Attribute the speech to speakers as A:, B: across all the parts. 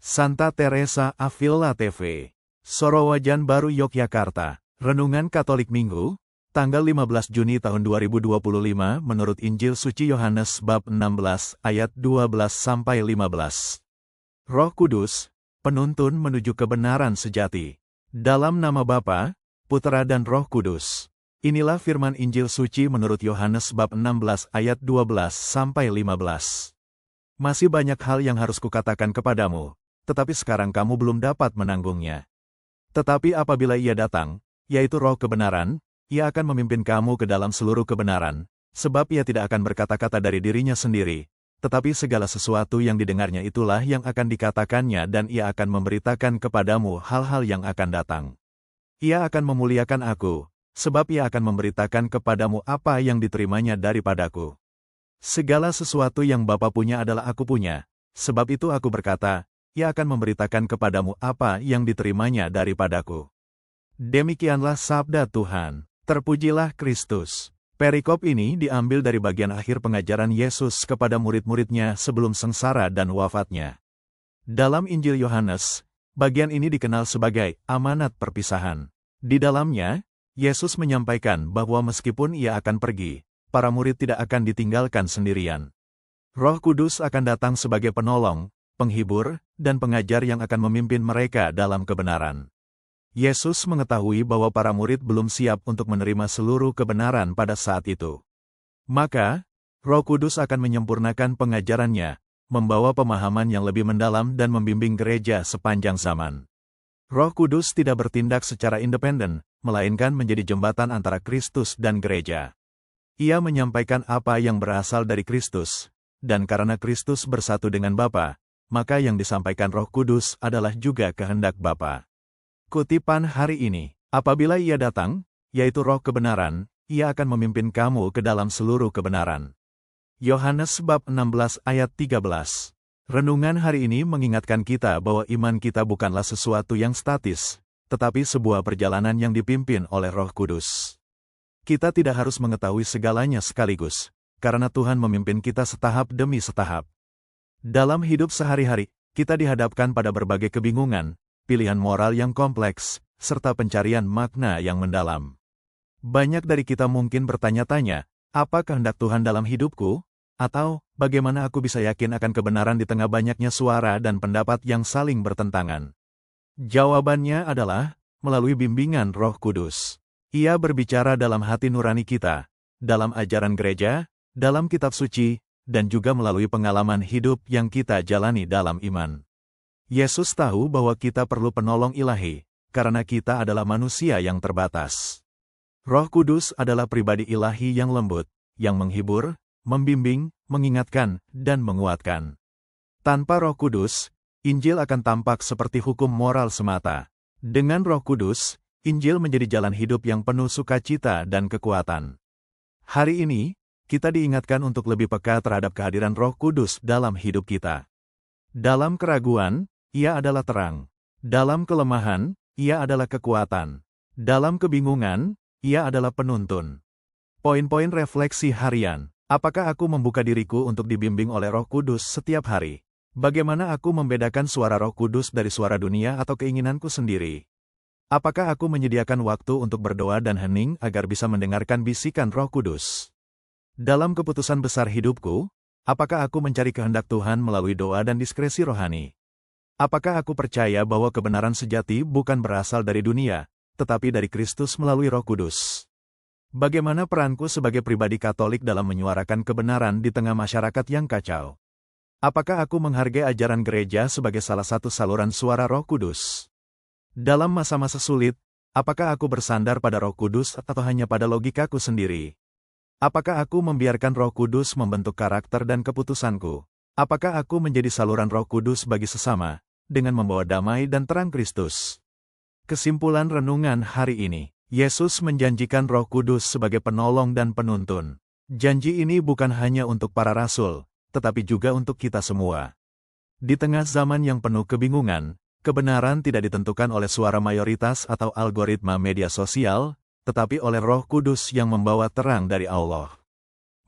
A: Santa Teresa Avila TV, Sorowajan Baru Yogyakarta, Renungan Katolik Minggu, tanggal 15 Juni tahun 2025 menurut Injil Suci Yohanes bab 16 ayat 12-15. Roh Kudus, penuntun menuju kebenaran sejati. Dalam nama Bapa, Putera dan Roh Kudus. Inilah firman Injil Suci menurut Yohanes bab 16 ayat 12-15. Masih banyak hal yang harus kukatakan kepadamu, tetapi sekarang kamu belum dapat menanggungnya. Tetapi apabila Ia datang, yaitu Roh kebenaran, Ia akan memimpin kamu ke dalam seluruh kebenaran, sebab Ia tidak akan berkata-kata dari dirinya sendiri, tetapi segala sesuatu yang didengarnya itulah yang akan dikatakannya dan Ia akan memberitakan kepadamu hal-hal yang akan datang. Ia akan memuliakan Aku, sebab Ia akan memberitakan kepadamu apa yang diterimanya daripadaku. Segala sesuatu yang Bapa punya adalah Aku punya, sebab itu Aku berkata, Ia akan memberitakan kepadamu apa yang diterimanya daripadaku. Demikianlah sabda Tuhan. Terpujilah Kristus. Perikop ini diambil dari bagian akhir pengajaran Yesus kepada murid-muridnya sebelum sengsara dan wafatnya. Dalam Injil Yohanes, bagian ini dikenal sebagai amanat perpisahan. Di dalamnya, Yesus menyampaikan bahwa meskipun Ia akan pergi, para murid tidak akan ditinggalkan sendirian. Roh Kudus akan datang sebagai penolong, penghibur, dan pengajar yang akan memimpin mereka dalam kebenaran. Yesus mengetahui bahwa para murid belum siap untuk menerima seluruh kebenaran pada saat itu. Maka, Roh Kudus akan menyempurnakan pengajarannya, membawa pemahaman yang lebih mendalam dan membimbing gereja sepanjang zaman. Roh Kudus tidak bertindak secara independen, melainkan menjadi jembatan antara Kristus dan gereja. Ia menyampaikan apa yang berasal dari Kristus, dan karena Kristus bersatu dengan Bapa, maka yang disampaikan Roh Kudus adalah juga kehendak Bapa. Kutipan hari ini, apabila Ia datang, yaitu Roh kebenaran, Ia akan memimpin kamu ke dalam seluruh kebenaran. Yohanes bab 16 ayat 13. Renungan hari ini mengingatkan kita bahwa iman kita bukanlah sesuatu yang statis, tetapi sebuah perjalanan yang dipimpin oleh Roh Kudus. Kita tidak harus mengetahui segalanya sekaligus, karena Tuhan memimpin kita setahap demi setahap. Dalam hidup sehari-hari, kita dihadapkan pada berbagai kebingungan, pilihan moral yang kompleks, serta pencarian makna yang mendalam. Banyak dari kita mungkin bertanya-tanya, apa kehendak Tuhan dalam hidupku? Atau, bagaimana aku bisa yakin akan kebenaran di tengah banyaknya suara dan pendapat yang saling bertentangan? Jawabannya adalah, melalui bimbingan Roh Kudus. Ia berbicara dalam hati nurani kita, dalam ajaran gereja, dalam kitab suci, dan juga melalui pengalaman hidup yang kita jalani dalam iman. Yesus tahu bahwa kita perlu penolong ilahi, karena kita adalah manusia yang terbatas. Roh Kudus adalah pribadi ilahi yang lembut, yang menghibur, membimbing, mengingatkan, dan menguatkan. Tanpa Roh Kudus, Injil akan tampak seperti hukum moral semata. Dengan Roh Kudus, Injil menjadi jalan hidup yang penuh sukacita dan kekuatan. Hari ini, kita diingatkan untuk lebih peka terhadap kehadiran Roh Kudus dalam hidup kita. Dalam keraguan, Ia adalah terang. Dalam kelemahan, Ia adalah kekuatan. Dalam kebingungan, Ia adalah penuntun. Poin-poin refleksi harian. Apakah aku membuka diriku untuk dibimbing oleh Roh Kudus setiap hari? Bagaimana aku membedakan suara Roh Kudus dari suara dunia atau keinginanku sendiri? Apakah aku menyediakan waktu untuk berdoa dan hening agar bisa mendengarkan bisikan Roh Kudus? Dalam keputusan besar hidupku, apakah aku mencari kehendak Tuhan melalui doa dan diskresi rohani? Apakah aku percaya bahwa kebenaran sejati bukan berasal dari dunia, tetapi dari Kristus melalui Roh Kudus? Bagaimana peranku sebagai pribadi Katolik dalam menyuarakan kebenaran di tengah masyarakat yang kacau? Apakah aku menghargai ajaran gereja sebagai salah satu saluran suara Roh Kudus? Dalam masa-masa sulit, apakah aku bersandar pada Roh Kudus atau hanya pada logikaku sendiri? Apakah aku membiarkan Roh Kudus membentuk karakter dan keputusanku? Apakah aku menjadi saluran Roh Kudus bagi sesama, dengan membawa damai dan terang Kristus? Kesimpulan renungan hari ini, Yesus menjanjikan Roh Kudus sebagai penolong dan penuntun. Janji ini bukan hanya untuk para rasul, tetapi juga untuk kita semua. Di tengah zaman yang penuh kebingungan, kebenaran tidak ditentukan oleh suara mayoritas atau algoritma media sosial, tetapi oleh Roh Kudus yang membawa terang dari Allah.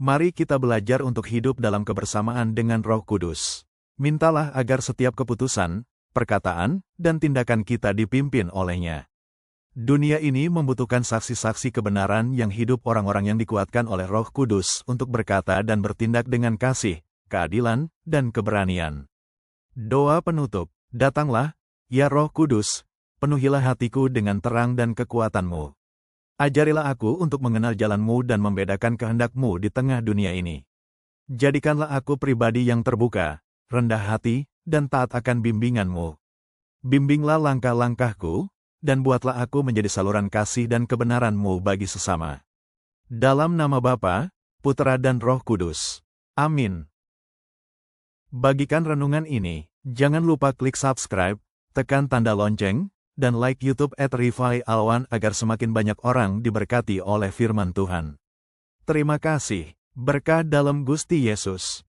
A: Mari kita belajar untuk hidup dalam kebersamaan dengan Roh Kudus. Mintalah agar setiap keputusan, perkataan, dan tindakan kita dipimpin olehnya. Dunia ini membutuhkan saksi-saksi kebenaran yang hidup, orang-orang yang dikuatkan oleh Roh Kudus untuk berkata dan bertindak dengan kasih, keadilan, dan keberanian. Doa penutup. Datanglah, ya Roh Kudus, penuhilah hatiku dengan terang dan kekuatan-Mu. Ajarilah aku untuk mengenal jalan-Mu dan membedakan kehendak-Mu di tengah dunia ini. Jadikanlah aku pribadi yang terbuka, rendah hati, dan taat akan bimbingan-Mu. Bimbinglah langkah-langkahku, dan buatlah aku menjadi saluran kasih dan kebenaran-Mu bagi sesama. Dalam nama Bapa, Putera dan Roh Kudus. Amin. Bagikan renungan ini, jangan lupa klik subscribe, tekan tanda lonceng, dan like YouTube @Rifai_Alwan agar semakin banyak orang diberkati oleh firman Tuhan. Terima kasih. Berkah dalam Gusti Yesus.